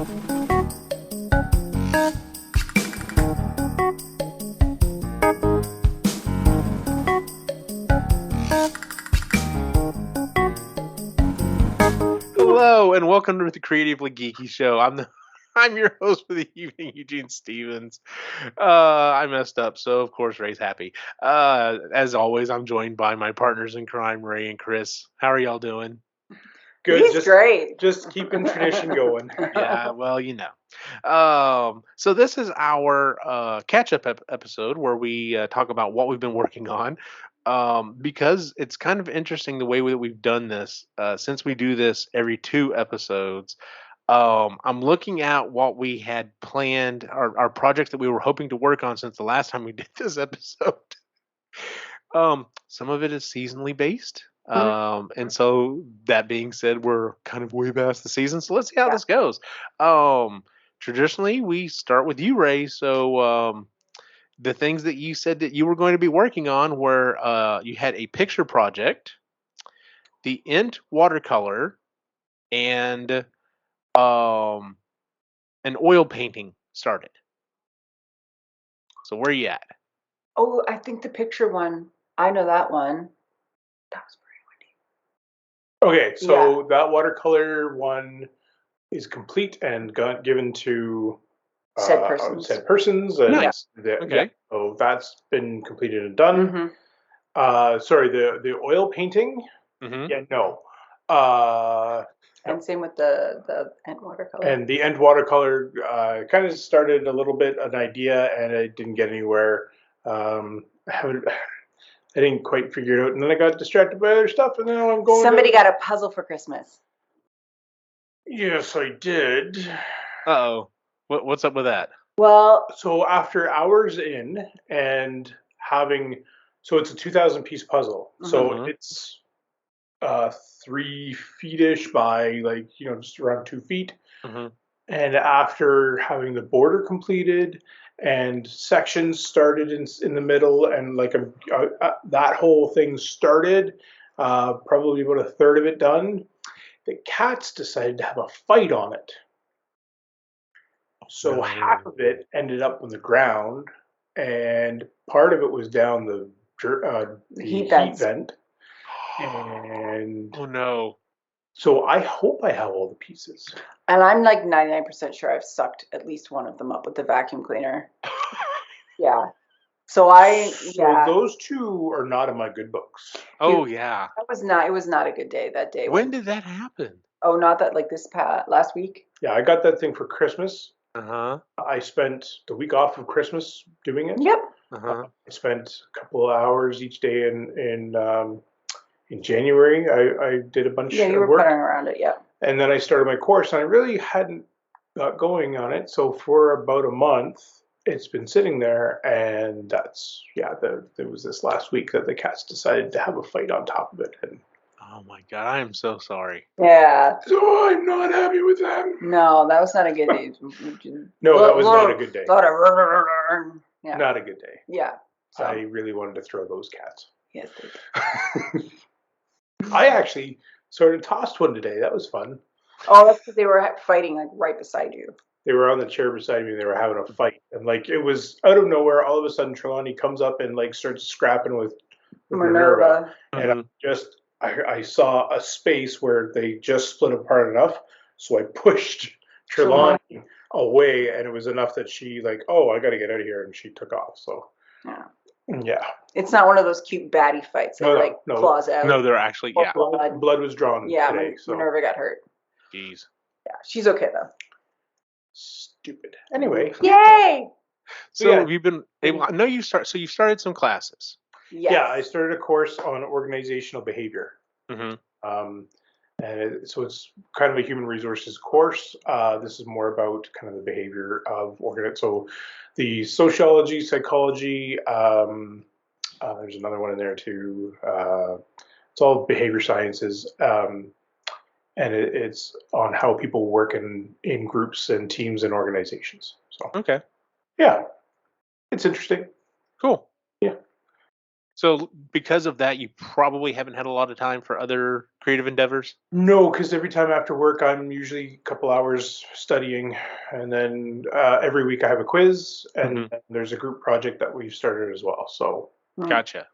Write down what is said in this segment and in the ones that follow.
Hello and welcome to the Creatively Geeky Show. I'm your host for the evening, Eugene Stevens. I messed up, so of course Ray's happy. As always, I'm joined by my partners in crime, Ray and Chris. How are y'all doing? Good. He's great. Just keeping tradition going. Yeah, well, you know. So this is our catch-up episode where we talk about what we've been working on. Because it's kind of interesting the way that we've done this. Since we do this every 2 episodes, I'm looking at what we had planned, our projects that we were hoping to work on since the last time we did this episode. Some of it is seasonally based. And so that being said, we're kind of way past the season. So let's see how this goes. Traditionally, we start with you, Ray. So the things that you said that you were going to be working on were you had a picture project, the int watercolor, and an oil painting started. So where are you at? Oh, I think the picture one. I know that one. That was very windy. Okay, so that watercolor one is complete and got given to Said persons. Said persons. And Nice. Okay. So that's been completed and done. Sorry, the oil painting. Mm-hmm. Yeah, no. And same with the end watercolor. And the end watercolor kind of started a little bit an idea, and it didn't get anywhere. I didn't quite figure it out, and then I got distracted by other stuff, and now I'm going. Somebody got a puzzle for Christmas. Yes, I did. Uh-oh. What's up with that? Well, so after hours in and having, so it's a 2,000 piece puzzle. So it's 3 feet-ish by just around 2 feet. And after having the border completed and sections started in the middle, and that whole thing started, probably about a third of it done, the cats decided to have a fight on it. So half of it ended up on the ground, and part of it was down the heat vent. And oh no! So I hope I have all the pieces. And I'm like 99% sure I've sucked at least one of them up with the vacuum cleaner. Yeah. So those 2 are not in my good books. Oh yeah. It was not a good day that day. When did that happen? Oh, not that last week. Yeah, I got that thing for Christmas. Uh-huh. I spent the week off of Christmas doing it. Yep. Uh-huh. I spent a couple of hours each day in January. I did a bunch of work. Yeah, you were putting around it, yeah. And then I started my course, and I really hadn't got going on it. So for about a month, it's been sitting there, and that's, there was this last week that the cats decided to have a fight on top of it. And oh my God, I am so sorry. Yeah. So I'm not happy with them. No, that was not a good day. No, that was not a good day. Yeah. Not a good day. Yeah. So. I really wanted to throw those cats. Yes. I actually sort of tossed one today. That was fun. Oh, that's because they were fighting right beside you. They were on the chair beside me, and they were having a fight. And it was out of nowhere. All of a sudden, Trelawney comes up and starts scrapping with Minerva. And I saw a space where they just split apart enough. So I pushed Trelawney away, and it was enough that she oh, I got to get out of here, and she took off. So yeah. It's not one of those cute baddie fights that claws out. No, they're actually blood was drawn today. So Minerva got hurt. Jeez. Yeah, she's okay though. Stupid. Anyway. Yay! So you've been able. I know you start. So you started some classes. Yes. Yeah, I started a course on organizational behavior. So it's kind of a human resources course. This is more about kind of the behavior of so the sociology, psychology. There's another one in there too. It's all behavior sciences. And it's on how people work in groups and teams and organizations. So okay, yeah, it's interesting. Cool. Yeah. So because of that, you probably haven't had a lot of time for other creative endeavors? No, because every time after work, I'm usually a couple hours studying, and then every week I have a quiz, and Mhm. there's a group project that we've started as well. So, Gotcha.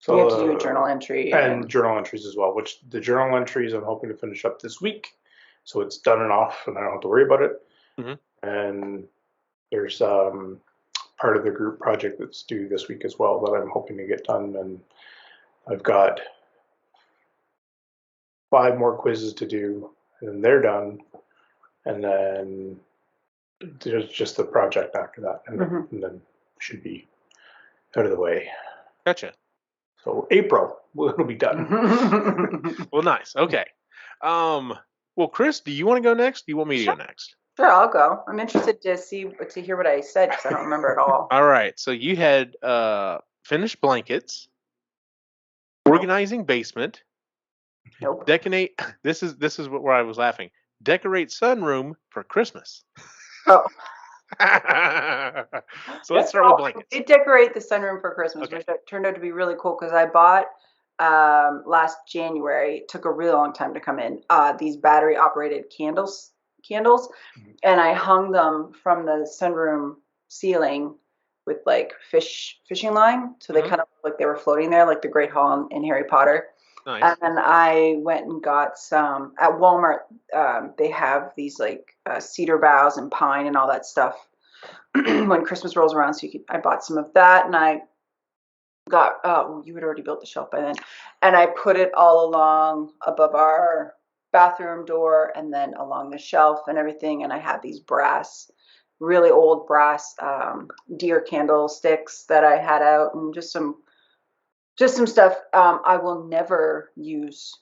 We have to so do a journal entry. and journal entries as well. Which the journal entries I'm hoping to finish up this week, so it's done and off, and I don't have to worry about it. Mhm. And there's part of the group project that's due this week as well that I'm hoping to get done, and I've got 5 more quizzes to do, and then they're done, and then there's just the project after that, and then should be out of the way. Gotcha. So April, it'll be done. Well, nice. Okay. Well, Chris, do you want to go next? Do you want me to go next? Sure, I'll go. I'm interested to hear what I said because I don't remember at all. All right. So you had finished blankets, organizing basement, Nope. decorate. This is where I was laughing. Decorate sunroom for Christmas. Oh. So let's start with blankets. I did decorate the sunroom for Christmas, Okay. which turned out to be really cool because I bought last January. It took a really long time to come in. These battery operated candles, and I hung them from the sunroom ceiling with like fishing line, so they kind of look like they were floating there, like the Great Hall in Harry Potter. Nice. And I went and got some at Walmart. They have these like cedar boughs and pine and all that stuff when Christmas rolls around. So I bought some of that, and I got. You had already built the shelf by then, and I put it all along above our bathroom door, and then along the shelf and everything. And I had these really old brass deer candlesticks that I had out, and just some stuff. I will never use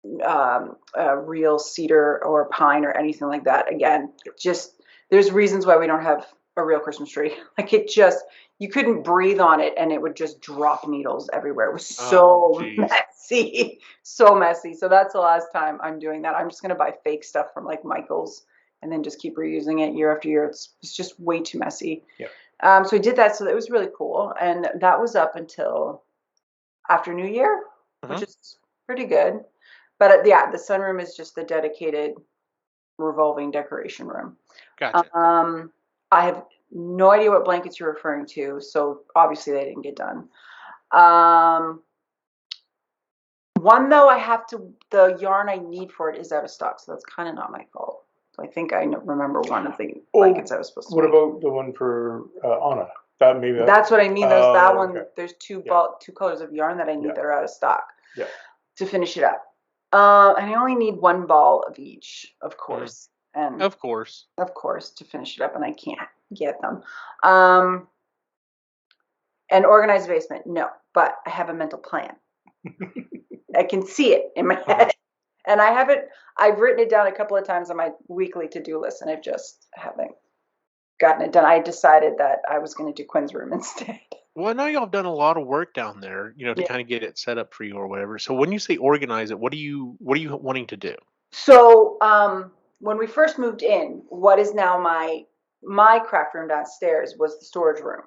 real cedar or pine or anything like that again. Just there's reasons why we don't have a real Christmas tree. Like you couldn't breathe on it and it would just drop needles everywhere. It was so messy, so messy. So that's the last time I'm doing that. I'm just gonna buy fake stuff from like Michael's and then just keep reusing it year after year. It's just way too messy. Yeah. So I did that. So that was really cool, and that was up until after New Year, which is pretty good. But the sunroom is just the dedicated revolving decoration room. Gotcha. I have no idea what blankets you're referring to, so obviously they didn't get done. One though, the yarn I need for it is out of stock, so that's kind of not my fault. So I think I remember one of the blankets I was supposed to What make. about the one for Anna? That's what I mean. That one. Okay. There's two colors of yarn that I need that are out of stock. Yeah. To finish it up. And I only need one ball of each, of course. And of course, to finish it up, and I can't get them. And organized basement, no, but I have a mental plan. I can see it in my head, and I've written it down a couple of times on my weekly to-do list, and I just haven't gotten it done. I decided that I was going to do Quinn's room instead. Well, I know y'all have done a lot of work down there, to kind of get it set up for you or whatever. So when you say organize it, what are you wanting to do? So when we first moved in, what is now my craft room downstairs was the storage room.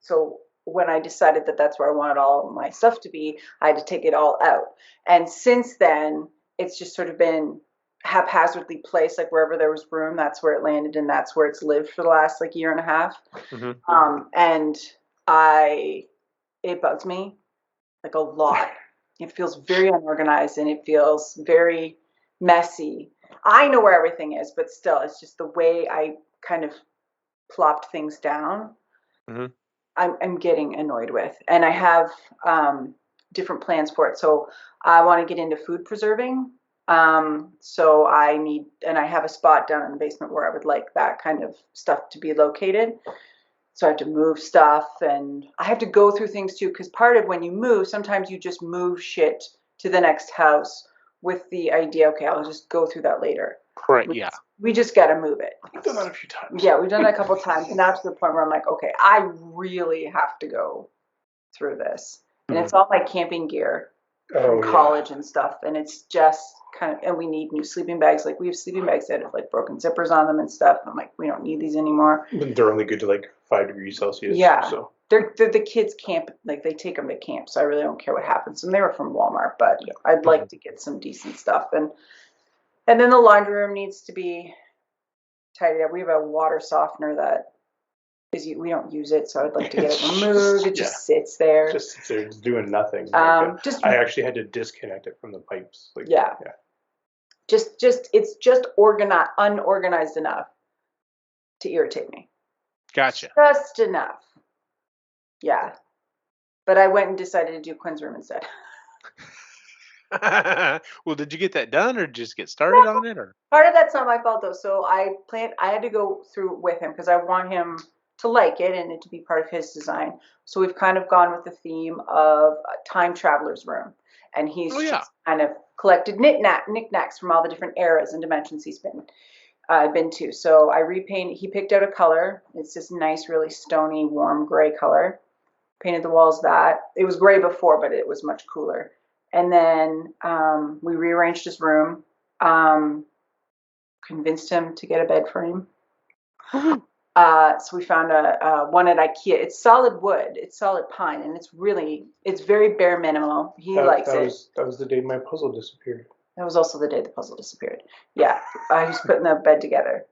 So when I decided that that's where I wanted all my stuff to be, I had to take it all out. And since then, it's just sort of been haphazardly placed, like wherever there was room, that's where it landed, and that's where it's lived for the last like year and a half. And it bugs me like a lot. It feels very unorganized and it feels very messy. I know where everything is, but still, it's just the way I kind of plopped things down. I'm getting annoyed with, and I have different plans for it. So I want to get into food preserving. So I have a spot down in the basement where I would like that kind of stuff to be located. So I have to move stuff, and I have to go through things too, because part of when you move, sometimes you just move shit to the next house with the idea, okay, I'll just go through that later. Right, yeah. We just got to move it. We've done that a few times. Yeah, we've done it a couple of times, and now to the point where I'm like, okay, I really have to go through this. And it's all my camping gear from college and stuff, and it's just kind of, and we need new sleeping bags. Like we have sleeping bags that have like broken zippers on them and stuff. I'm like, we don't need these anymore. They're only good to like 5 degrees Celsius. Yeah, so they're the kids camp, like they take them to camp, so I really don't care what happens. And they were from Walmart, but I'd like to get some decent stuff. And then the laundry room needs to be tidied up. We have a water softener that we don't use it, so I'd like to get it removed. It just sits there. Just sits there, it's doing nothing. I actually had to disconnect it from the pipes. Just it's just unorganized enough to irritate me. Gotcha. Just enough. Yeah. But I went and decided to do Quinn's room instead. Well, did you get that done or just get started on it? Or part of that's not my fault though. So I had to go through with him because I want him to like it and it to be part of his design. So we've kind of gone with the theme of a time traveler's room. And he's just kind of collected knickknacks from all the different eras and dimensions he's been to. So I repainted. He picked out a color. It's this nice, really stony, warm gray color. Painted the walls that. It was gray before, but it was much cooler. And then we rearranged his room. Convinced him to get a bed frame. So we found a one at IKEA. It's solid wood. It's solid pine, and it's very bare minimal. He likes it. That was the day my puzzle disappeared. That was also the day the puzzle disappeared. Yeah, I was putting the bed together.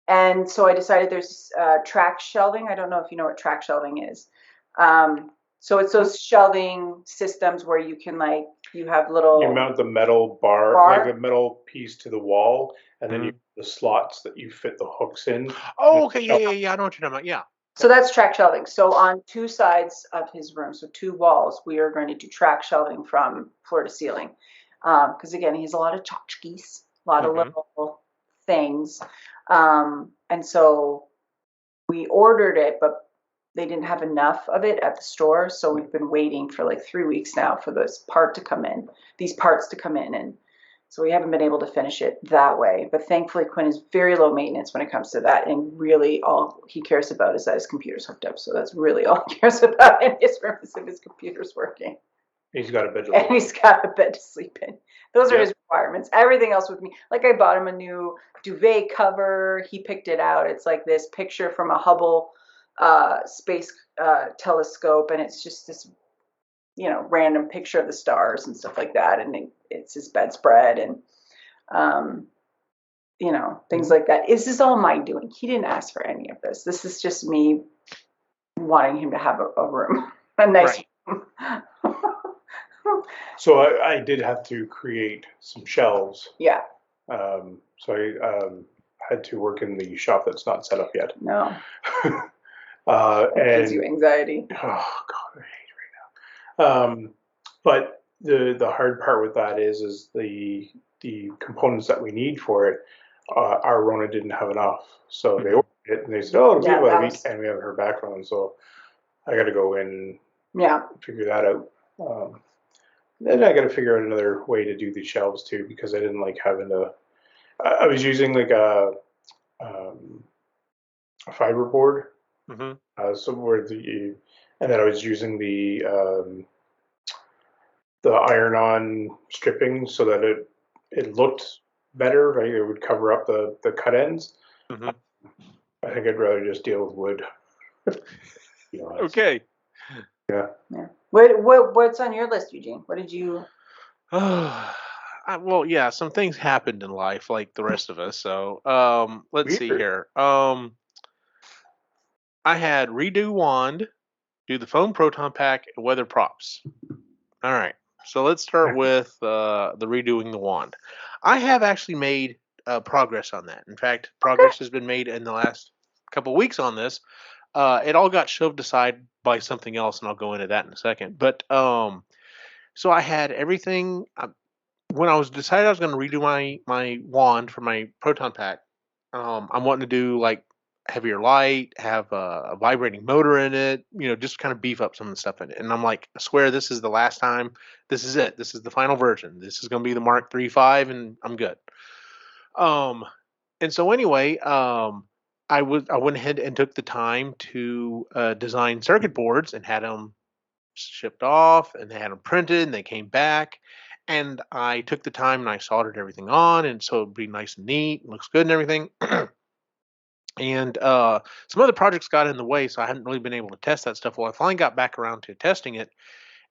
And so I decided there's track shelving. I don't know if you know what track shelving is. So it's those shelving systems where you can you have little. You mount the metal bar, like a metal piece to the wall, and then you have the slots that you fit the hooks in. Oh, okay, yeah. I know what you're talking about. Yeah. So that's track shelving. So on two sides of his room, so two walls, we are going to do track shelving from floor to ceiling. Because again, he has a lot of tchotchkes, a lot of little things. And so we ordered it, but they didn't have enough of it at the store. So we've been waiting for like 3 weeks now for these parts to come in. And so we haven't been able to finish it that way. But thankfully, Quinn is very low maintenance when it comes to that. And really all he cares about is that his computer's hooked up. So that's really all he cares about in his room is if his computer's working. He's got a bed to sleep in. And he's got a bed to sleep in. Those are his requirements. Everything else with me, like I bought him a new duvet cover. He picked it out. It's like this picture from a Hubble space telescope, and it's just this, random picture of the stars and stuff like that. And it's his bedspread and, things like that. This is all my doing. He didn't ask for any of this. This is just me wanting him to have a room, a nice room. So I did have to create some shelves. Yeah. So I had to work in the shop that's not set up yet. No. And gives you anxiety. Oh God, I hate it right now. But the hard part with that is the components that we need for it. Our Rona didn't have enough, so they ordered it and they said, "Oh, it'll be about a week," and we haven't heard back from them. So I got to go in and figure that out. Then I got to figure out another way to do these shelves too, because I didn't like having to. I was using like a fiber board, so and then I was using the iron-on stripping so that it looked better. Right, it would cover up the cut ends. I think I'd rather just deal with wood. Okay. Yeah. What's on your list, Eugene? What did you? Well, yeah, some things happened in life like the rest of us. So, let's see here. I had redo wand, do the foam proton pack, and weather props. All right. So let's start with the redoing the wand. I have actually made progress on that. In fact, progress has been made in the last couple weeks on this. It all got shoved aside by something else, and I'll go into that in a second. But so I had everything. When I was decided I was going to redo my wand for my proton pack, I'm wanting to do like heavier light, have a vibrating motor in it, just kind of beef up some of the stuff in it. And I'm like, I swear this is the last time. This is it. This is the final version. This is going to be the Mark 3.5, and I'm good. And so anyway, I went ahead and took the time to design circuit boards and had them shipped off and had them printed, and they came back. And I took the time and I soldered everything on, and so it'd be nice and neat, looks good and everything. And some other projects got in the way, so I hadn't really been able to test that stuff. Well, I finally got back around to testing it,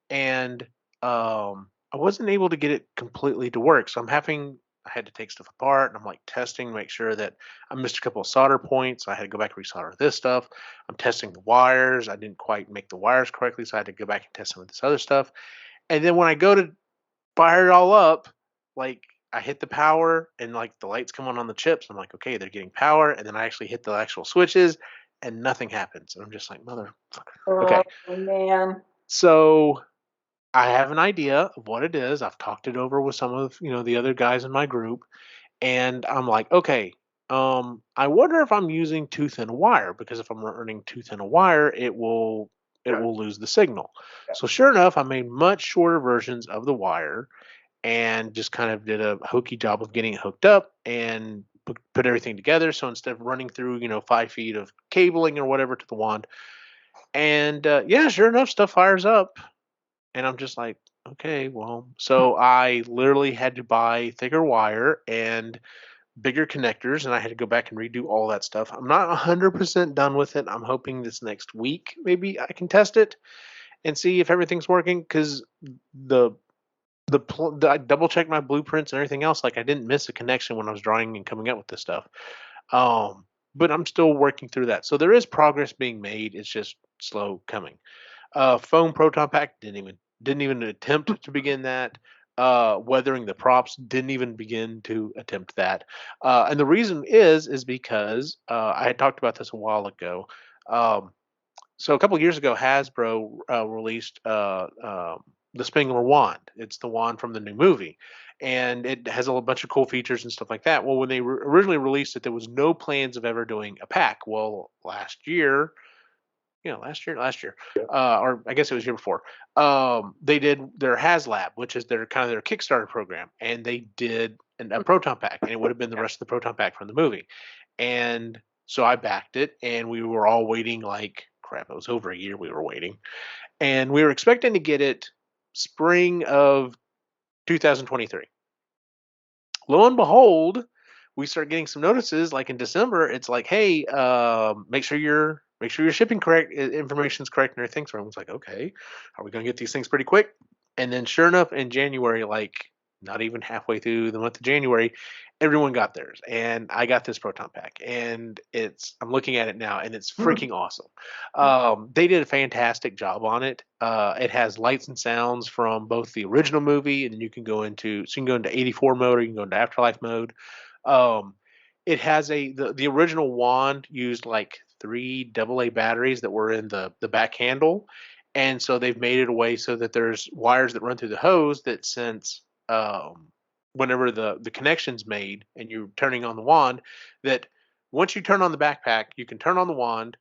and I wasn't able to get it completely to work. So I had to take stuff apart, and I'm like testing to make sure that I missed a couple of solder points. So I had to go back and resolder this stuff. I'm testing the wires. I didn't quite make the wires correctly, so I had to go back and test some of this other stuff. And then when I go to fire it all up, like I hit the power and like the lights come on the chips. I'm like, okay, they're getting power, and then I actually hit the actual switches, and nothing happens. And I'm just like, motherfucker. Okay, Oh man. so I have an idea of what it is. I've talked it over with some of the other guys in my group, and I'm like, okay, I wonder if I'm using too thin a wire, because if I'm running too thin a wire, it will lose the signal. So sure enough, I made much shorter versions of the wire and just kind of did a hokey job of getting it hooked up and put everything together. So instead of running through 5 feet of cabling or whatever to the wand, and yeah, sure enough, stuff fires up, and I'm just like, okay, well, so I literally had to buy thicker wire and bigger connectors, and I had to go back and redo all that stuff. I'm not 100% done with it. I'm hoping this next week maybe I can test it and see if everything's working, because the I double checked my blueprints and everything else. Like, I didn't miss a connection when I was drawing and coming up with this stuff. But I'm still working through that. So there is progress being made. It's just slow coming. Foam proton pack didn't even attempt to begin that. Weathering the props, didn't even begin to attempt that. And the reason is because I had talked about this a while ago. Um, so a couple of years ago, Hasbro released the Spengler wand. It's the wand from the new movie, and it has a bunch of cool features and stuff like that. Well, when they originally released it, there was no plans of ever doing a pack. Well, last year, or I guess it was year before. They did their HasLab, which is their kind of their Kickstarter program, and they did a proton pack, and it would have been the rest of the proton pack from the movie. And so I backed it, and we were all waiting like crap. It was over a year we were waiting, and we were expecting to get it spring of 2023. Lo and behold, we start getting some notices like in December. It's like, hey, make sure your shipping correct information is correct and everything. So everyone's like, okay, are we going to get these things pretty quick? And then sure enough, in January, like not even halfway through the month of January, everyone got theirs, and I got this proton pack, and I'm looking at it now, and it's freaking awesome. They did a fantastic job on it. It has lights and sounds from both the original movie, and then you can go into 84 mode, or you can go into afterlife mode. Um, it has the original wand used like 3 AA batteries that were in the back handle, and so they've made it a way so that there's wires that run through the hose that sense whenever the connection's made and you're turning on the wand, that once you turn on the backpack, you can turn on the wand,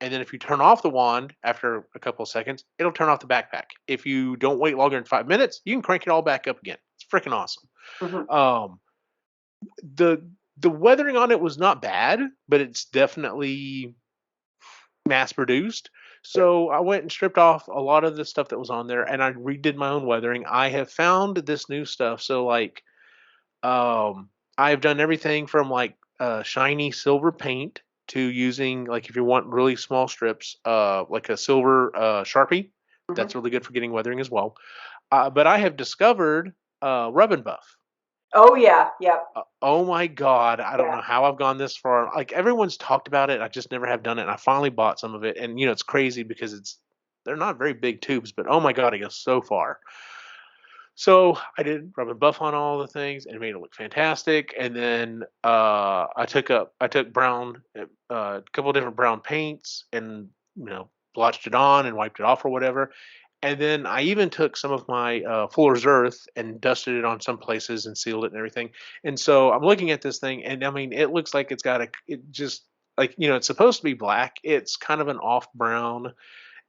and then if you turn off the wand after a couple of seconds, it'll turn off the backpack. If you don't wait longer than 5 minutes, you can crank it all back up again. It's freaking awesome. Mhm. The weathering on it was not bad, but it's definitely mass produced. So I went and stripped off a lot of the stuff that was on there, and I redid my own weathering. I have found this new stuff. So like, I've done everything from like shiny silver paint to using, like, if you want really small strips, like a silver Sharpie. That's really good for getting weathering as well. But I have discovered rub and buff. Oh yeah, yep. Oh my God, I don't Yeah. know how I've gone this far. Like, everyone's talked about it, I just never have done it, and I finally bought some of it. And it's crazy because they're not very big tubes, but oh my God, it goes so far. So I did rub and buff on all the things and it made it look fantastic. And then I took brown, a couple of different brown paints, and blotched it on and wiped it off or whatever. And then I even took some of my Fuller's Earth and dusted it on some places and sealed it and everything. And so I'm looking at this thing, and I mean, it looks like it just, like, it's supposed to be black. It's kind of an off brown.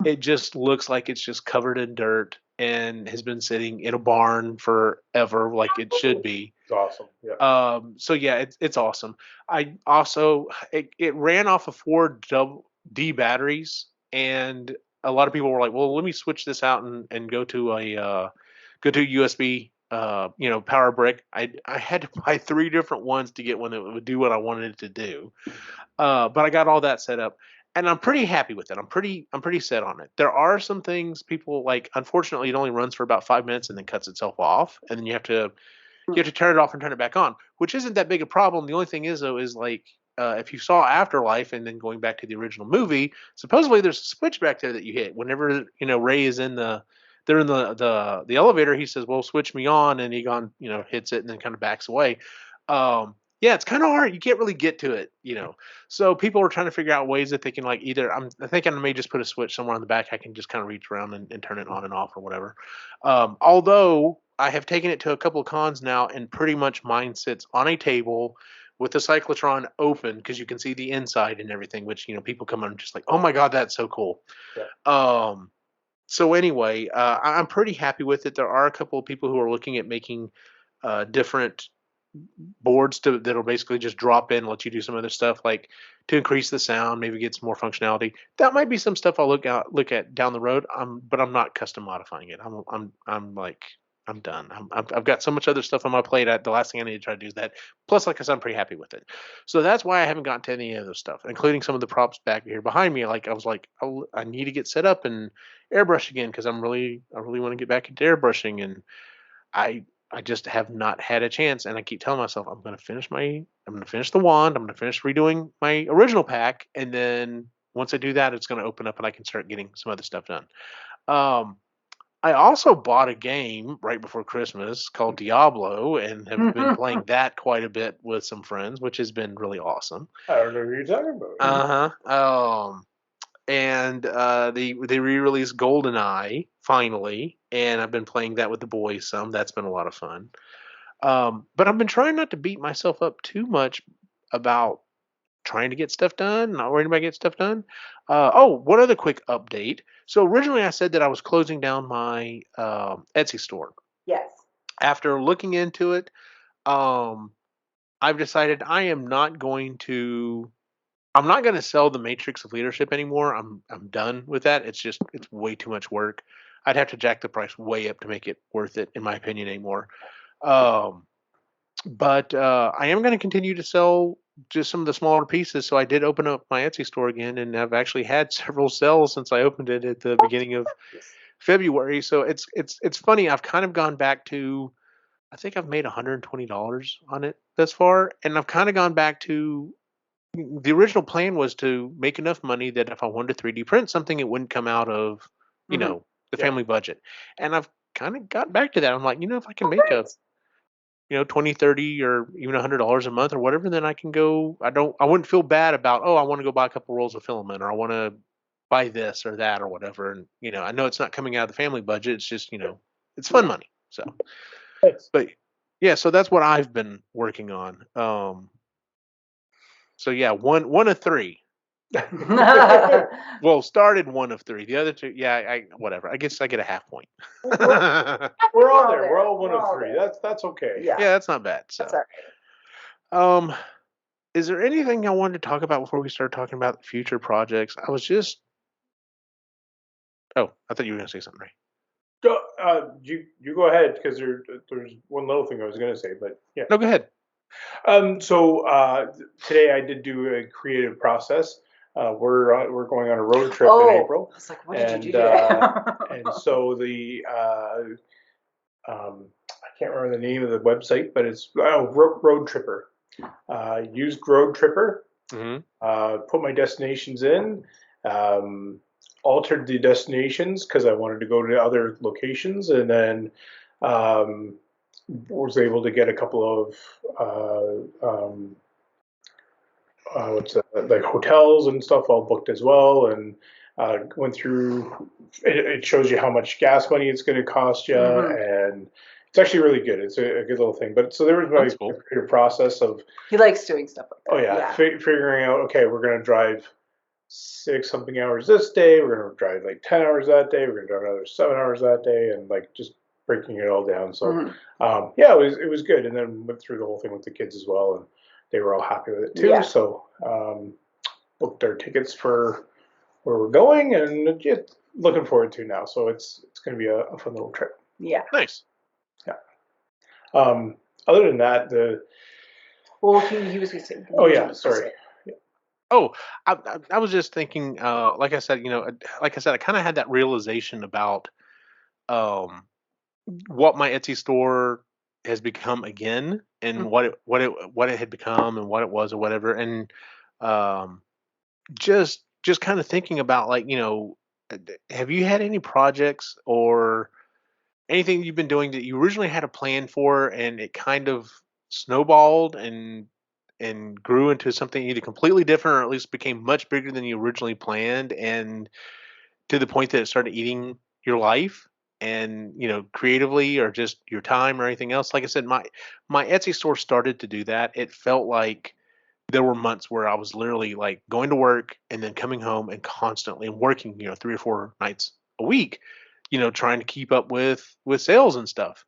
It just looks like it's just covered in dirt and has been sitting in a barn forever, like it should be. It's awesome. Yeah. So yeah, it's awesome. I also it ran off of 4 D batteries, and a lot of people were like, "Well, let me switch this out and go to a USB power brick. I had to buy 3 different ones to get one that would do what I wanted it to do. But I got all that set up, and I'm pretty happy with it. I'm pretty set on it. There are some things people like. Unfortunately, it only runs for about 5 minutes and then cuts itself off, and then you have to turn it off and turn it back on, which isn't that big a problem. The only thing is though is like if you saw Afterlife and then going back to the original movie, supposedly there's a switch back there that you hit whenever Ray is in they're in the elevator. He says, "Well, switch me on," and Egon hits it and then kind of backs away. Yeah, it's kind of hard. You can't really get to it. So people are trying to figure out ways that they can like either. I think I may just put a switch somewhere on the back. I can just kind of reach around and turn it on and off or whatever. Although I have taken it to a couple of cons now, and pretty much mine sits on a table with the cyclotron open because you can see the inside and everything. Which people come on and just like, oh my god, that's so cool. Yeah. So anyway, I'm pretty happy with it. There are a couple of people who are looking at making different boards that'll basically just drop in, let you do some other stuff like to increase the sound, maybe get some more functionality. That might be some stuff I'll look at down the road. But I'm not custom modifying it. I'm done. I've got so much other stuff on my plate. The last thing I need to try to do is that. Plus, like I said, I'm pretty happy with it. So that's why I haven't gotten to any of those stuff, including some of the props back here behind me. Like I was like, I need to get set up and airbrush again because I really want to get back into airbrushing, and I just have not had a chance. And I keep telling myself I'm going to finish the wand. I'm going to finish redoing my original pack, and then once I do that, it's going to open up and I can start getting some other stuff done. I also bought a game right before Christmas called Diablo and have been playing that quite a bit with some friends, which has been really awesome. I don't know what you're talking about. And they re-released GoldenEye finally, and I've been playing that with the boys some. That's been a lot of fun. But I've been trying not to beat myself up too much about trying to get stuff done, not worrying about getting stuff done. One other quick update. So originally I said that I was closing down my Etsy store. Yes. After looking into it, I've decided I'm not going to sell the Matrix of Leadership anymore. I'm done with that. It's way too much work. I'd have to jack the price way up to make it worth it, in my opinion, anymore. But I am going to continue to sell just some of the smaller pieces. So I did open up my Etsy store again, and I've actually had several sales since I opened it at the beginning of February. So it's funny. I've kind of gone back to, I think I've made $120 on it thus far, and I've kind of gone back to the original plan was to make enough money that if I wanted to 3D print something, it wouldn't come out of the family budget. And I've kind of got back to that. I'm like, if I can make a 20, 30, or even $100 a month or whatever, then I can go. I wouldn't feel bad about, I want to go buy a couple rolls of filament, or I want to buy this or that or whatever. And I know it's not coming out of the family budget. It's just it's fun money. So, but yeah, so that's what I've been working on. So yeah, one of 3. Well, started 1 of 3. The other 2, yeah, whatever. I guess I get a half point. We're all there. We're all 1 of 3. That's okay. Yeah, that's not bad. So, that's all right. Is there anything I wanted to talk about before we start talking about future projects? I was just. Oh, I thought you were going to say something, Ray. You go ahead, because there's one little thing I was going to say, but yeah. No, go ahead. So today I did do a creative process. We're going on a road trip in April. I was like, what did you do today? And so I can't remember the name of the website, but it's Road Tripper. Used Road Tripper. Mm-hmm. Put my destinations in. Altered the destinations because I wanted to go to other locations, and then was able to get a couple of like hotels and stuff all booked as well, and went through. It shows you how much gas money it's going to cost you, and it's actually really good. It's a good little thing. But so there was my creative process of. He likes doing stuff like that. Oh yeah. Figuring out, okay, we're going to drive 6 something hours this day. We're going to drive like 10 hours that day. We're going to drive another 7 hours that day, and like just breaking it all down. So yeah, it was good. And then went through the whole thing with the kids as well, and they were all happy with it too. Yeah. So booked our tickets for where we're going, and just looking forward to now. So it's going to be a fun little trip. Yeah. Nice. Yeah. Other than that, Well, he was going to say. Oh yeah, sorry. Oh, I was just thinking, like I said, like I said, I kind of had that realization about um, what my Etsy store has become again, and what it had become, and what it was, or whatever, and um, just kind of thinking about, like, have you had any projects or anything you've been doing that you originally had a plan for, and it kind of snowballed and grew into something either completely different or at least became much bigger than you originally planned, and to the point that it started eating your life and creatively, or just your time or anything else. Like I said, my Etsy store started to do that. It felt like there were months where I was literally like going to work and then coming home and constantly working, 3 or 4 nights a week, trying to keep up with sales and stuff.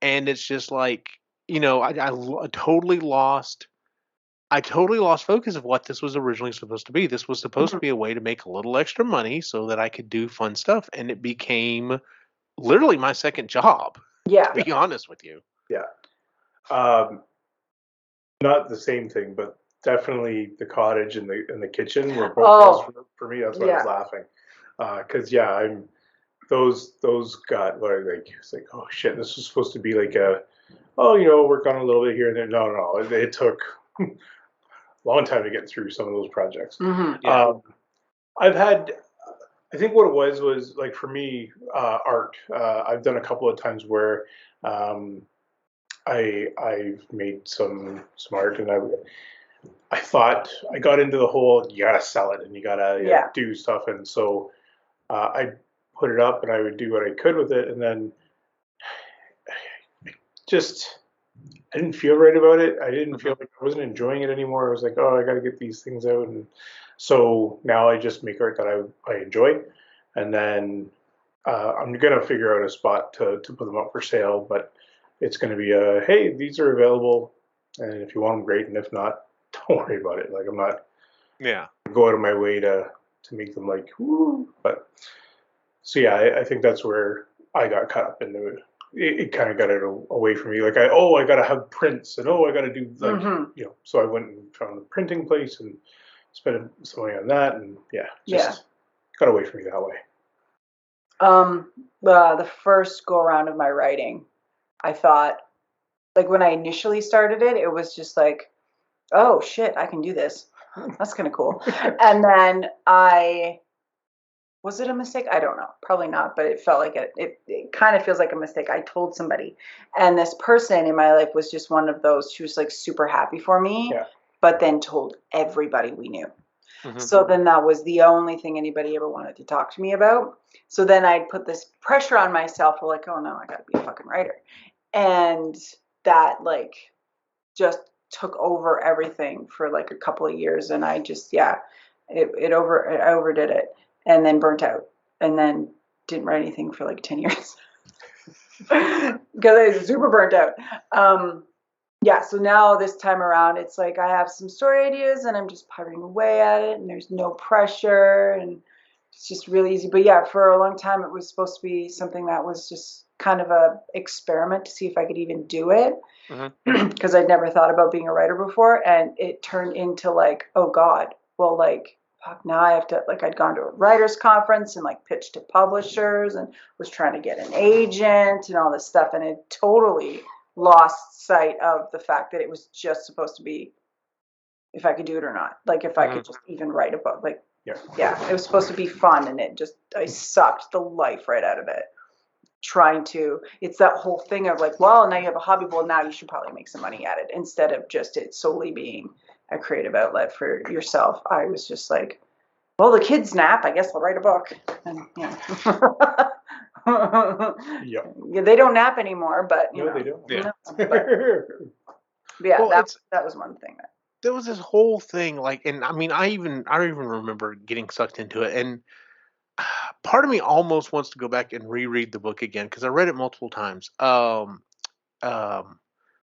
And it's just like, I totally lost focus of what this was originally supposed to be. This was supposed to be a way to make a little extra money so that I could do fun stuff, and it became literally my second job. Yeah. To be honest with you. Yeah. Not the same thing, but definitely the cottage and the kitchen were both for me. That's why I was laughing, because I'm those got like it's like, oh shit, this was supposed to be like work on a little bit here and there. No, it took a long time to get through some of those projects. Yeah. I've had, I think what it was like for me, art. I've done a couple of times where I've made some art, and I thought I got into the whole you gotta sell it and you gotta do stuff, and so I put it up and I would do what I could with it, and then just I didn't feel right about it. I didn't feel like I wasn't enjoying it anymore. I was like, oh, I got to get these things out, and so now I just make art that I enjoy, and then I'm gonna figure out a spot to put them up for sale, but it's gonna be hey, these are available, and if you want them, great, and if not, don't worry about it. Like I'm not go out of my way to make them like woo, but so yeah, I think that's where I got caught up into it. It kind of got it away from me. Like I gotta have prints, and I gotta do like So I went and found a printing place and spent some money on that, and just got away from me that way. The first go around of my writing, I thought, like when I initially started it, it was just like, oh shit, I can do this. That's kind of cool. And then was it a mistake? I don't know. Probably not, but it felt like it kind of feels like a mistake. I told somebody, and this person in my life was just one of those. She was like super happy for me, but then told everybody we knew. So then that was the only thing anybody ever wanted to talk to me about. So then I'd put this pressure on myself, like, oh no, I got to be a fucking writer. And that like just took over everything for like a couple of years. And I just, I overdid it and then burnt out and then didn't write anything for like 10 years because I was super burnt out. So now this time around, it's like I have some story ideas and I'm just puttering away at it and there's no pressure and it's just really easy. But yeah, for a long time, it was supposed to be something that was just kind of a experiment to see if I could even do it because I'd never thought about being a writer before. And it turned into like, oh God, well, like, fuck, now I have to, like, I'd gone to a writer's conference and like pitched to publishers and was trying to get an agent and all this stuff. And it totally lost sight of the fact that it was just supposed to be if I could do it or not. Like if I could just even write a book. Like, it was supposed to be fun and I sucked the life right out of it. It's that whole thing of like, well, now you have a hobby. Well, now you should probably make some money at it instead of just it solely being a creative outlet for yourself. I was just like, well, the kids nap. I guess I'll write a book. And, they don't nap anymore, but they don't. That was one thing. There was this whole thing, like, and I mean, I even remember getting sucked into it, and part of me almost wants to go back and reread the book again because I read it multiple times.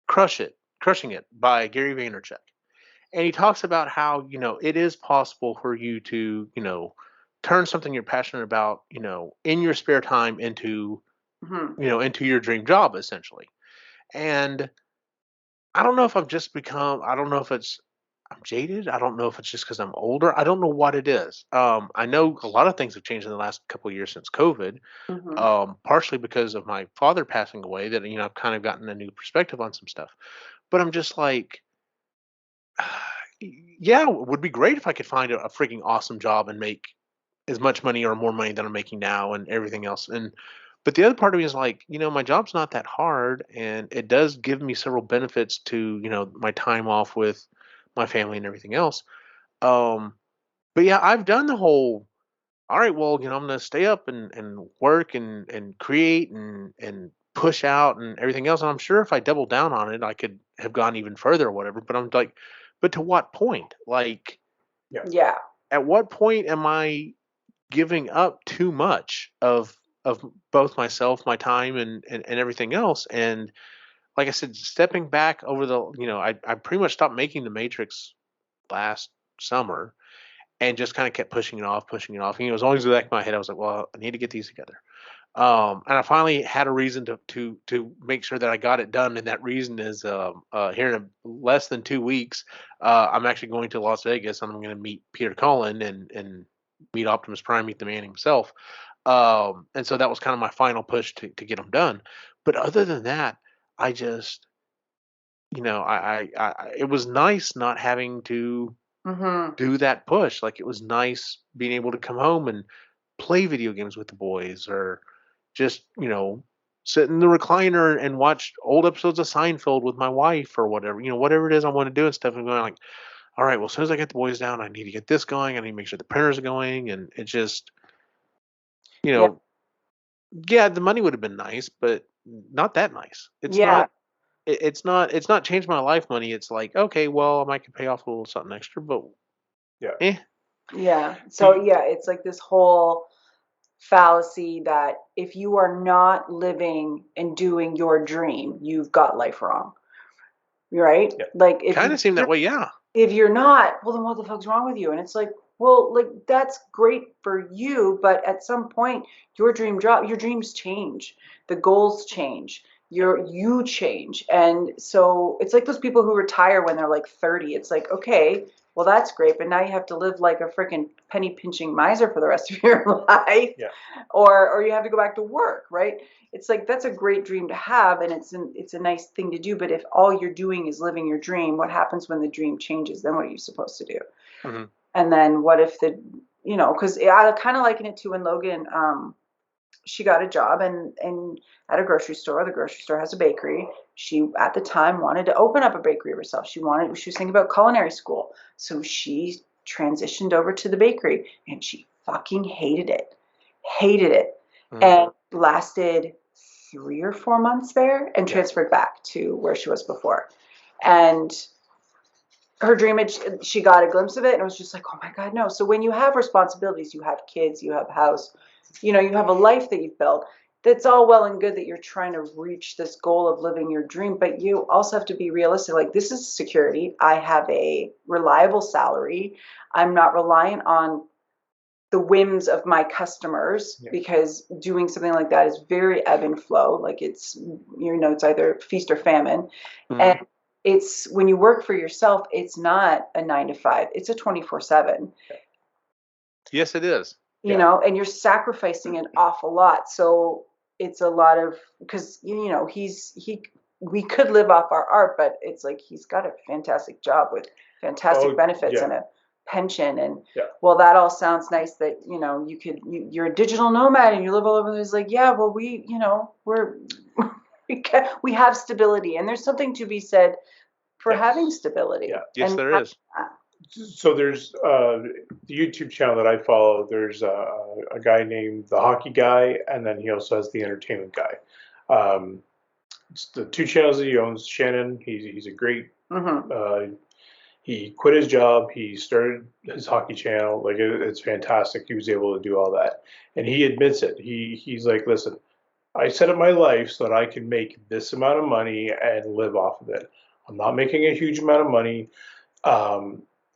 Crushing It by Gary Vaynerchuk, and he talks about how it is possible for you to turn something you're passionate about in your spare time into into your dream job essentially. And I don't know if I don't know if I'm jaded. I don't know if it's just because I'm older. I don't know what it is. I know a lot of things have changed in the last couple of years since COVID. Mm-hmm. Partially because of my father passing away, that I've kind of gotten a new perspective on some stuff. But I'm just like, yeah, it would be great if I could find a freaking awesome job and make as much money or more money than I'm making now and everything else. But the other part of me is like, my job's not that hard and it does give me several benefits to, my time off with my family and everything else. Um, but yeah, I've done the whole, all right, well, I'm gonna stay up and work and create and push out and everything else. And I'm sure if I doubled down on it, I could have gone even further or whatever. But I'm like, but to what point? Like, Yeah. Yeah. at what point am I giving up too much of both myself, my time, and everything else? And like I said, stepping back over I pretty much stopped making the Matrix last summer and just kind of kept pushing it off, pushing it off. And it was always in the back of my head. I was like, well, I need to get these together. And I finally had a reason to make sure that I got it done, and that reason is here in less than 2 weeks, I'm actually going to Las Vegas, and I'm going to meet Peter Cullen and meet Optimus Prime, meet the man himself. And so that was kind of my final push to get them done. But other than that, I just, it was nice not having to Mm-hmm. do that push. Like it was nice being able to come home and play video games with the boys or just, sit in the recliner and watch old episodes of Seinfeld with my wife or whatever, whatever it is I want to do and stuff. And going like, all right, well, as soon as I get the boys down, I need to get this going. I need to make sure the printers are going. And it just, you Yeah. know, yeah, the money would have been nice, but not that nice. It's Yeah. not, it's not changed my life money. It's like, okay, well, I might could pay off a little something extra, but Yeah. eh. Yeah. So The yeah, it's like this whole fallacy that if you are not living and doing your dream, you've got life wrong. Right? yeah. Like Kind of seemed that way, yeah. if you're not, well then what the fuck's wrong with you? And it's like, well, like that's great for you, but at some point your dreams change, the goals change, you change. And so it's like those people who retire when they're like 30. It's like, okay, well that's great, but now you have to live like a freaking penny pinching miser for the rest of your life. Yeah. Or you have to go back to work, right? It's like that's a great dream to have, and it's a nice thing to do. But if all you're doing is living your dream, what happens when the dream changes? Then what are you supposed to do? Hmm. And then what if because I kind of liken it to when Logan, she got a job and at a grocery store. The grocery store has a bakery. She at the time wanted to open up a bakery herself. She was thinking about culinary school, so she transitioned over to the bakery, and she fucking hated it, and lasted 3 or 4 months there and Yeah. transferred back to where she was before. And her dream she got a glimpse of it and it was just like, oh my god, no. So when you have responsibilities, you have kids, you have a house, you have a life that you've built. That's all well and good that you're trying to reach this goal of living your dream, but you also have to be realistic. Like, this is security. I have a reliable salary. I'm not reliant on the whims of my customers, Yeah. because doing something like that is very ebb and flow. Like, it's either feast or famine. And it's when you work for yourself, it's not a 9 to 5, it's a 24/7. Yes, it is. Yeah. And you're sacrificing an awful lot. So it's a lot of, because we could live off our art, but it's like he's got a fantastic job with fantastic benefits yeah. and a pension. And Yeah. well, that all sounds nice that you're a digital nomad and you live all over. It's like, yeah, well, we're we have stability, and there's something to be said for Yeah. having stability. Yeah. Yes, And there is. So there's the YouTube channel that I follow. There's a guy named the Hockey Guy, and then he also has the Entertainment Guy. It's the two channels that he owns. Shannon, he's a great. He quit his job. He started his hockey channel. Like it's fantastic. He was able to do all that, and he admits it. He's like, listen, I set up my life so that I can make this amount of money and live off of it. I'm not making a huge amount of money.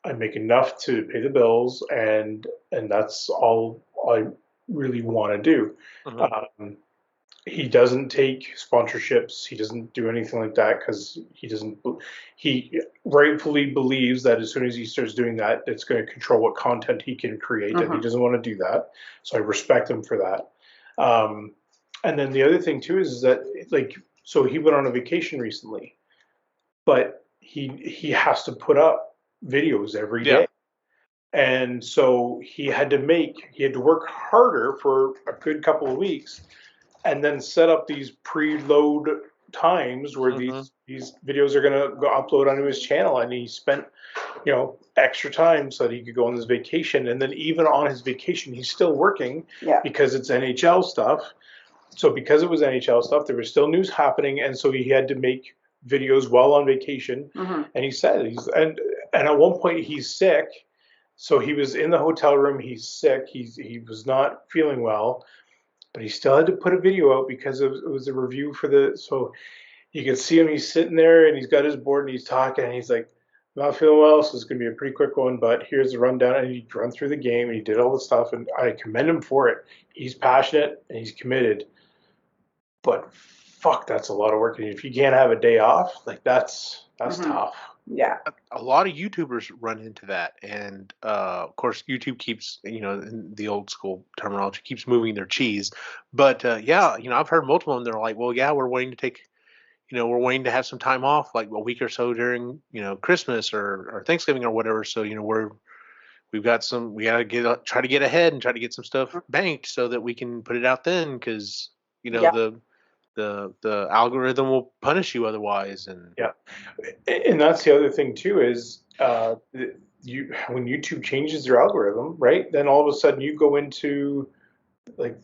I make enough to pay the bills, and that's all I really want to do. Mhm. He doesn't take sponsorships. He doesn't do anything like that because he rightfully believes that as soon as he starts doing that, it's going to control what content he can create, and he doesn't want to do that. So I respect him for that. And then the other thing too is that, like, so he went on a vacation recently, but he has to put up videos every Yeah. day. And so he had to work harder for a good couple of weeks and then set up these preload times where these videos are going to go upload onto his channel, and he spent extra time so that he could go on this vacation. And then even on his vacation he's still working because it's NHL stuff. So because it was NHL stuff, there was still news happening, and so he had to make videos while on vacation. And he said and at one point he's sick, so he was in the hotel room, he's sick, he was not feeling well, but he still had to put a video out because it was a review for so you can see him, he's sitting there and he's got his board and he's talking and he's like, I'm not feeling well, so it's going to be a pretty quick one, but here's the rundown. And he run through the game and he did all the stuff, and I commend him for it. He's passionate and he's committed, but fuck, that's a lot of work. And if you can't have a day off, like that's tough. Yeah. A lot of YouTubers run into that, and of course, YouTube keeps, in the old school terminology, keeps moving their cheese. But yeah, I've heard multiple of them. They're like, "Well, yeah, we're waiting to take, we're waiting to have some time off, like a week or so during, Christmas or Thanksgiving or whatever. So, we got we gotta try to get ahead and try to get some stuff banked so that we can put it out then, because the algorithm will punish you otherwise." And and that's the other thing too is when YouTube changes their algorithm, right? Then all of a sudden you go into, like,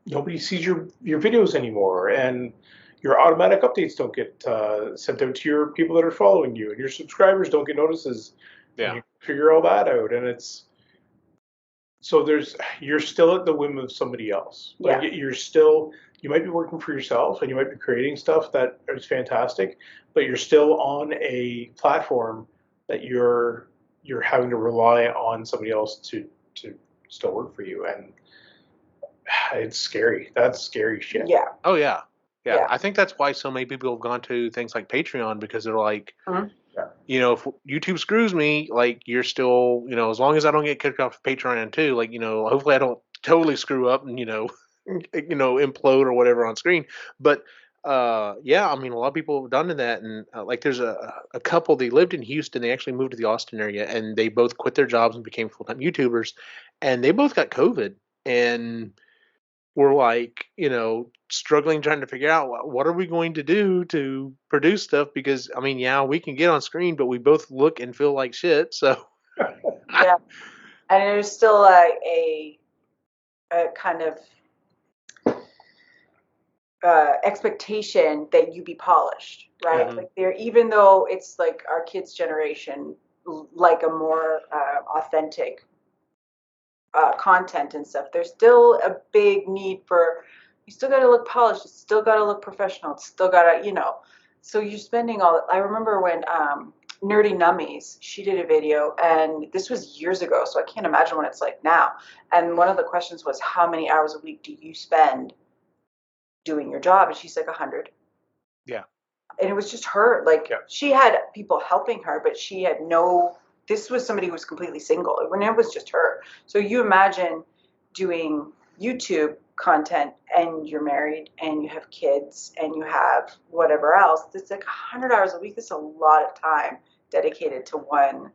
nobody sees your videos anymore, and your automatic updates don't get sent out to your people that are following you, and your subscribers don't get notices. And you figure all that out, and it's so you're still at the whim of somebody else. Like you might be working for yourself and you might be creating stuff that is fantastic, but you're still on a platform that you're having to rely on somebody else to still work for you, and it's scary. That's scary shit. Yeah. Oh yeah. I think that's why so many people have gone to things like Patreon, because they're like, if YouTube screws me, like, you're still, as long as I don't get kicked off of Patreon too, like, hopefully I don't totally screw up and, implode or whatever on screen. But yeah, I mean, a lot of people have done that, and like, there's a couple, they lived in Houston, they actually moved to the Austin area, and they both quit their jobs and became full-time YouTubers, and they both got COVID, and we're like, struggling, trying to figure out what are we going to do to produce stuff, because I mean, yeah, we can get on screen, but we both look and feel like shit. So Yeah. And there's still a kind of expectation that you be polished, right? Like, even though it's like our kids' generation, like a more authentic content and stuff, there's still a big need for, you still got to look polished, it's still got to look professional, it's still got to, so you're spending I remember when Nerdy Nummies, she did a video, and this was years ago, so I can't imagine what it's like now. And one of the questions was, how many hours a week do you spend doing your job? And she's like, 100. Yeah. And it was just her, like, she had people helping her, but she had this was somebody who was completely single when it was just her. So you imagine doing YouTube content and you're married and you have kids and you have whatever else. It's like 100 hours a week. This is a lot of time dedicated to one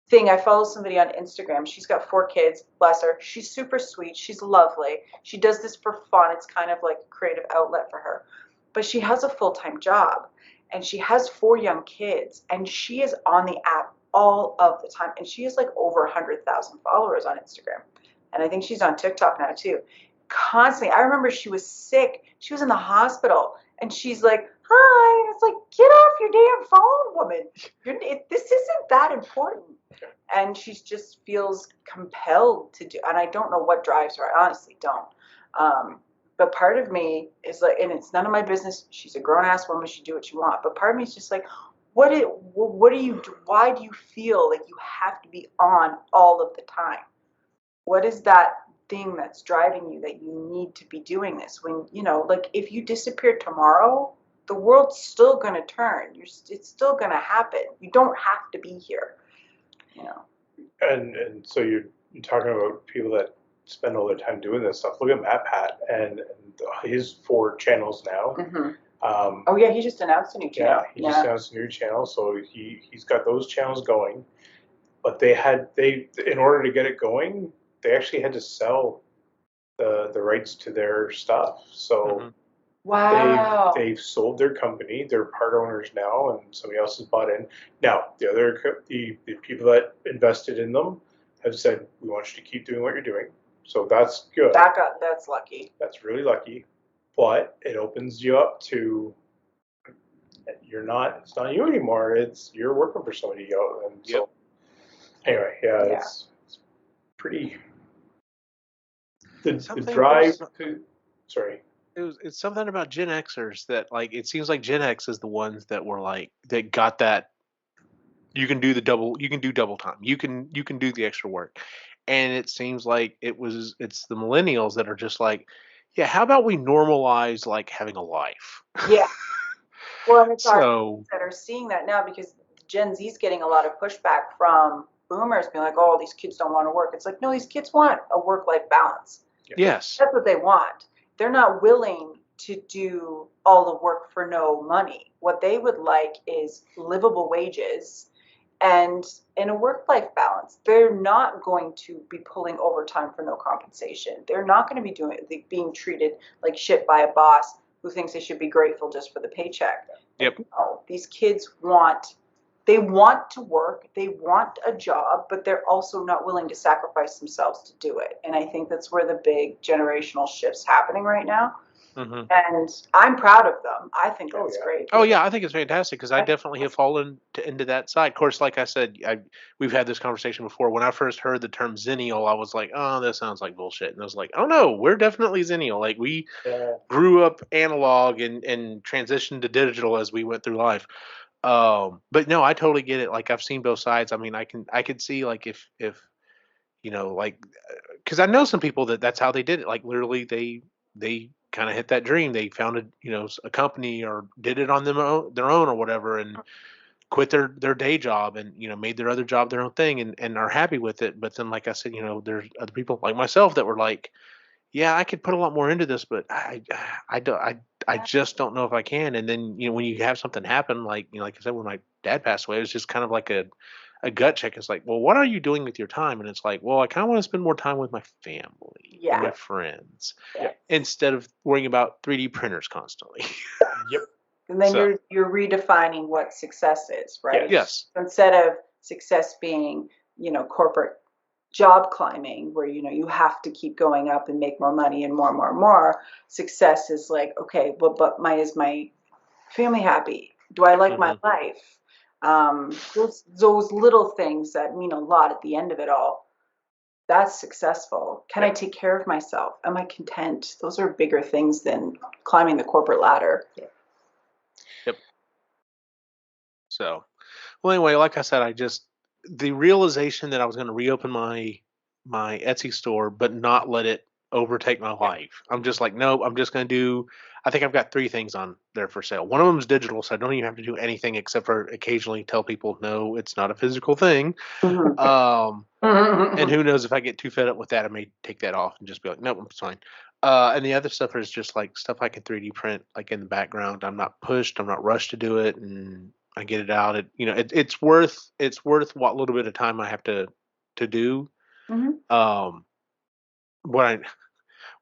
thing. I follow somebody on Instagram. She's got 4 kids, bless her. She's super sweet. She's lovely. She does this for fun. It's kind of like a creative outlet for her. But she has a full-time job and she has 4 young kids, and she is on the app all of the time. And she has like over 100,000 followers on Instagram. And I think she's on TikTok now too. Constantly. I remember she was sick. She was in the hospital and she's like, hi. It's like, get off your damn phone, woman. This isn't that important. And she just feels compelled to do, and I don't know what drives her. I honestly don't. But part of me is like, and it's none of my business. She's a grown ass woman. She do what she want. But part of me is just like, what do you do? Why do you feel like you have to be on all of the time? What is that thing that's driving you that you need to be doing this. When, like if you disappear tomorrow, the world's still going to turn. It's still going to happen. You don't have to be here, And so you're talking about people that spend all their time doing this stuff. Look at Matt Pat and his 4 channels now. Oh yeah, he just announced a new channel. Yeah, he just announced a new channel, so he's got those channels going. But they in order to get it going, they actually had to sell the rights to their stuff. So wow, they've sold their company. They're part owners now, and somebody else has bought in. Now the people that invested in them have said, we want you to keep doing what you're doing. So that's good. that's lucky. That's really lucky. But it opens you up to it's not you anymore. You're working for somebody else. And so anyway, it's pretty the drive to sorry. It's something about Gen Xers that like it seems like Gen X is the ones that were like that got that you can do double time. You can do the extra work. And it seems like it's the millennials that are just like, yeah, how about we normalize like having a life? Yeah. Well, and it's our So kids that are seeing that now because Gen Z's getting a lot of pushback from boomers being like, oh, these kids don't want to work. It's like, no, these kids want a work-life balance. yes. That's what they want. They're not willing to do all the work for no money. What they would like is livable wages and in a work-life balance. They're not going to be pulling overtime for no compensation. They're not going to be being treated like shit by a boss who thinks they should be grateful just for the paycheck. Yep. No, these kids want to work, they want a job, but they're also not willing to sacrifice themselves to do it. And I think that's where the big generational shift's happening right now. Mm-hmm. And I'm proud of them. I think that's great. Oh yeah, I think it's fantastic because I definitely have fallen into that side. Of course, like I said, we've had this conversation before. When I first heard the term Zennial, I was like, oh, that sounds like bullshit. And I was like, oh no, we're definitely Zennial. Like we grew up analog and transitioned to digital as we went through life. But no, I totally get it. Like I've seen both sides. I mean, I could see like if like because I know some people that's how they did it. Like literally, they kind of hit that dream. They founded a company or did it on their own or whatever, and quit their day job and made their other job their own thing and are happy with it. But then, like I said, there's other people like myself that were like, yeah, I could put a lot more into this, but I don't I just don't know if I can. And then when you have something happen, like like I said, when my dad passed away, it was just kind of like a gut check. It's like, well, what are you doing with your time? And it's like, well, I kind of want to spend more time with my family and my friends instead of worrying about 3D printers constantly. Yep. And then you're redefining what success is, right? Yes. Instead of success being, corporate job climbing where, you have to keep going up and make more money and more and more and more. Success is like, okay, well, but is my family happy? Do I like my life? Those little things that mean a lot at the end of it all. That's successful. Can I take care of myself? Am I content? Those are bigger things than climbing the corporate ladder. Yep. So, well, anyway, like I said, the realization that I was going to reopen my Etsy store, but not let it overtake my life. I'm just like, no, I'm just going to do. I think I've got 3 things on there for sale. One of them is digital, so I don't even have to do anything except for occasionally tell people, no, it's not a physical thing. And who knows if I get too fed up with that, I may take that off and just be like, nope, it's fine. And the other stuff is just like stuff I can 3D print, like in the background. I'm not pushed. I'm not rushed to do it, and I get it out. It's worth what little bit of time I have to do.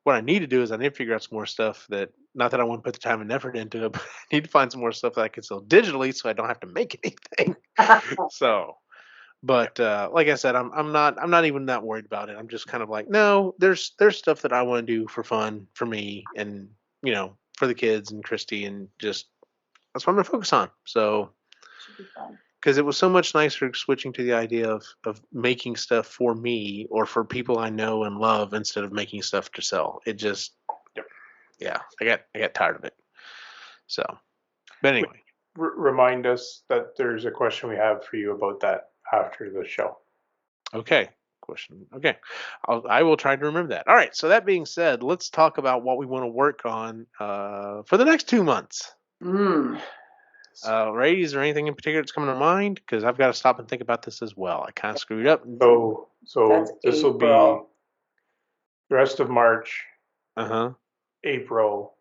What I need to do is I need to figure out some more stuff that not that I want to put the time and effort into it, but I need to find some more stuff that I can sell digitally so I don't have to make anything. So, but like I said, I'm not even that worried about it. I'm just kind of like, no, there's stuff that I want to do for fun for me and for the kids and Christy and just that's what I'm gonna focus on. So should be fun. Because it was so much nicer switching to the idea of making stuff for me or for people I know and love instead of making stuff to sell. It just, I got tired of it. So, but anyway, remind us that there's a question we have for you about that after the show. Okay, question. Okay, I will try to remember that. All right. So that being said, let's talk about what we want to work on for the next 2 months. Ray, is there anything in particular that's coming to mind? Because I've got to stop and think about this as well. I kind of screwed up. So That's this will be April. the rest of March, Uh-huh. April,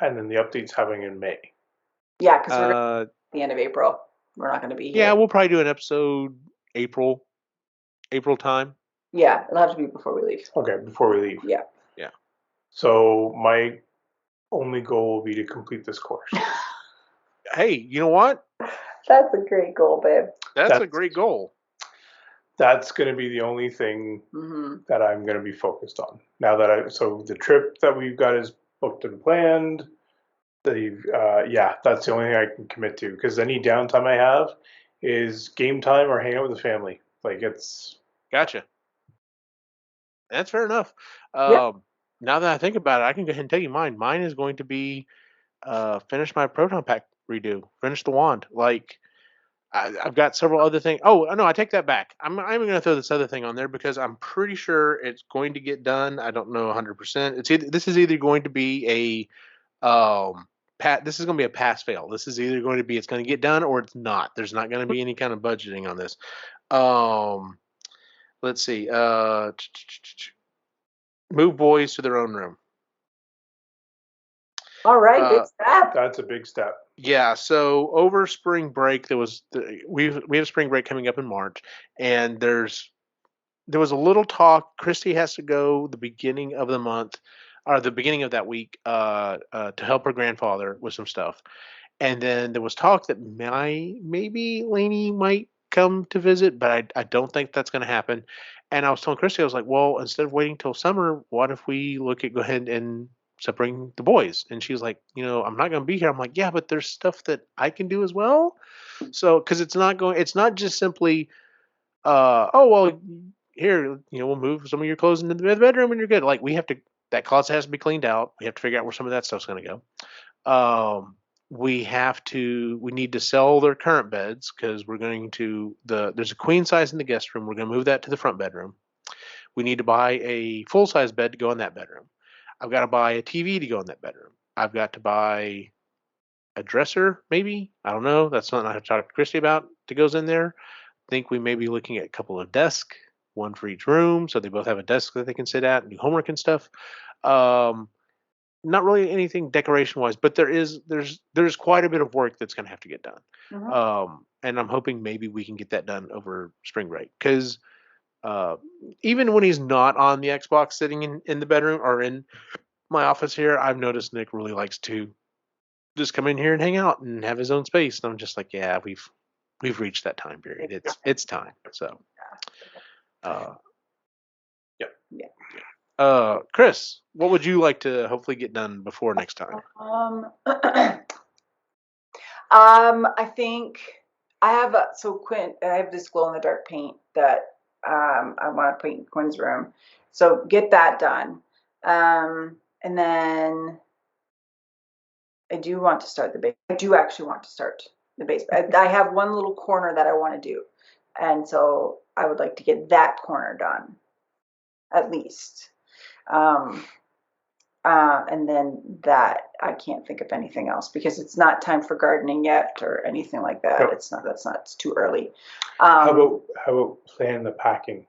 and then the update's happening in May. Yeah, because we're at the end of April. We're not going to be here. Yeah, we'll probably do an episode April time. Yeah, it'll have to be before we leave. Okay, before we leave. Yeah. Yeah. So my only goal will be to complete this course. Hey, you know what? That's a great goal, babe. That's a great goal. That's going to be the only thing that I'm going to be focused on. Now that so the trip that we've got is booked and planned. That's the only thing I can commit to, because any downtime I have is game time or hang out with the family. Like, it's Gotcha. That's fair enough. Yep. Now that I think about it, I can go ahead and tell you mine. Mine is going to be finish my proton pack redo, finish the wand. Like, I've got several other things. Oh no, I take that back. I'm going to throw this other thing on there because I'm pretty sure it's going to get done. I don't know 100%. This is either going to be this is going to be a pass fail. This is either going to be it's going to get done or it's not. There's not going to be any kind of budgeting on this. Let's see. Move boys to their own room. All right, big step. That's a big step. Yeah. So over spring break, we have spring break coming up in March, and there was a little talk. Christy has to go the beginning of the month, or the beginning of that week, to help her grandfather with some stuff, and then there was talk that maybe Lainey might come to visit, but I don't think that's going to happen. And I was telling Christy, I was like, well, instead of waiting till summer, what if we go ahead and bring the boys? And she's like, I'm not going to be here. I'm like, yeah, but there's stuff that I can do as well. So, because it's not just simply, oh, well, here, we'll move some of your clothes into the bedroom and you're good. Like, that closet has to be cleaned out. We have to figure out where some of that stuff's going to go. We need to sell their current beds because we're going to there's a queen size in the guest room. We're going to move that to the front bedroom. We need to buy a full size bed to go in that bedroom. I've got to buy a TV to go in that bedroom. I've got to buy a dresser, maybe. I don't know. That's something I have to talk to Christy about that goes in there. I think we may be looking at a couple of desks, one for each room, so they both have a desk that they can sit at and do homework and stuff. Not really anything decoration wise, but there's quite a bit of work that's going to have to get done. And I'm hoping maybe we can get that done over spring break, because even when he's not on the Xbox sitting in the bedroom or in my office here, I've noticed Nick really likes to just come in here and hang out and have his own space. And I'm just like, yeah, we've reached that time period. It's time. So, Chris, what would you like to hopefully get done before next time? I think I have I have this glow in the dark paint that I want to paint in Quinn's room. So get that done. And then I do want to start the base. I do actually want to start the base. I have one little corner that I want to do. And so I would like to get that corner done, at least. And then that, I can't think of anything else because it's not time for gardening yet or anything like that. No. It's too early. How about plan the packing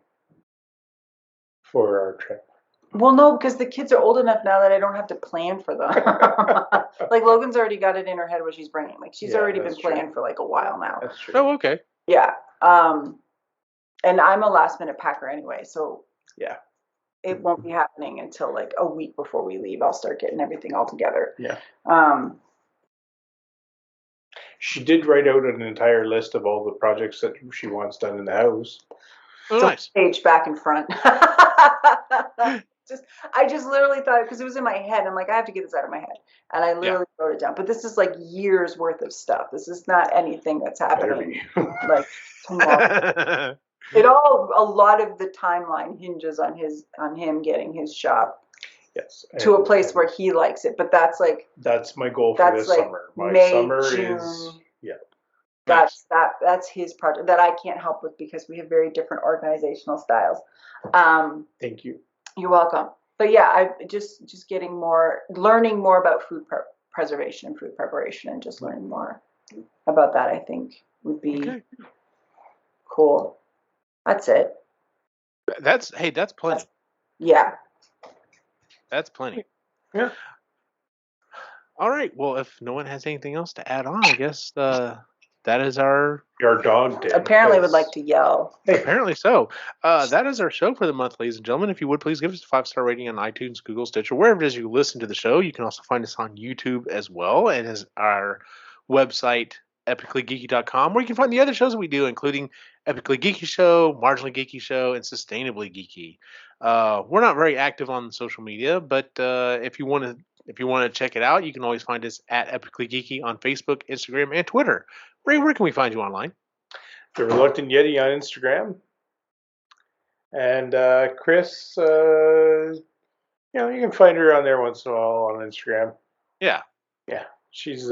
for our trip? Well, no, because the kids are old enough now that I don't have to plan for them. Like Logan's already got it in her head what she's bringing. Like she's already been planning for like a while now. That's true. Oh, okay. Yeah. And I'm a last minute packer anyway, so yeah. It won't be happening until like a week before we leave. I'll start getting everything all together. Yeah. She did write out an entire list of all the projects that she wants done in the house. Oh, nice. Page back and front. I just literally thought, because it was in my head. I'm like, I have to get this out of my head, and I literally wrote it down. But this is like years worth of stuff. This is not anything that's happening like tomorrow. A lot of the timeline hinges on him getting his shop to a place where he likes it. But that's my goal for this summer. My May, summer June, is That's his project that I can't help with because we have very different organizational styles. Thank you. You're welcome. But yeah, I just learning more about food preservation and food preparation, and just learning more about that, I think would be cool. That's it. That's plenty. Yeah. That's plenty. Yeah. All right. Well, if no one has anything else to add on, I guess that is our dog did. Apparently would like to yell. Apparently so. That is our show for the month, ladies and gentlemen. If you would please give us a 5-star rating on iTunes, Google, Stitcher, wherever it is you listen to the show. You can also find us on YouTube as well, and as our website, epicallygeeky.com, where you can find the other shows that we do, including Epically Geeky Show, Marginally Geeky Show, and Sustainably Geeky. We're not very active on social media, but if you want to check it out, you can always find us at Epically Geeky on Facebook, Instagram, and Twitter. Ray, where can we find you online? The Reluctant Yeti on Instagram. And Chris, you can find her on there once in a while on Instagram. Yeah. Yeah. She's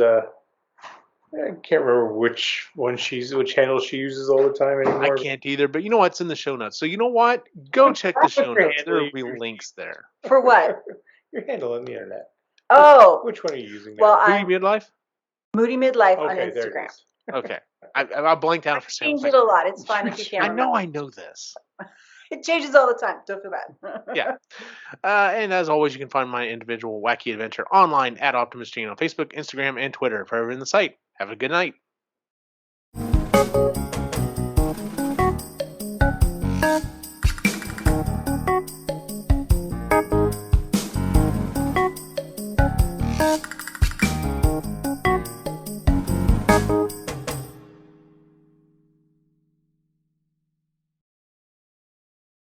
I can't remember which handle she uses all the time anymore. I can't either, but you know what's in the show notes. So you know what? Go check the show notes. There will be links there. For what? Your handle on the internet. Oh. Which one are you using now? Well, Moody Midlife? Moody Midlife on Instagram. Okay. I blanked out for a second. Change it a lot. It's fine if you can't remember. I know this. It changes all the time. Don't feel bad. Yeah. And as always, you can find my individual wacky adventure online at Optimus Gene on Facebook, Instagram, and Twitter. For everyone in the site, have a good night.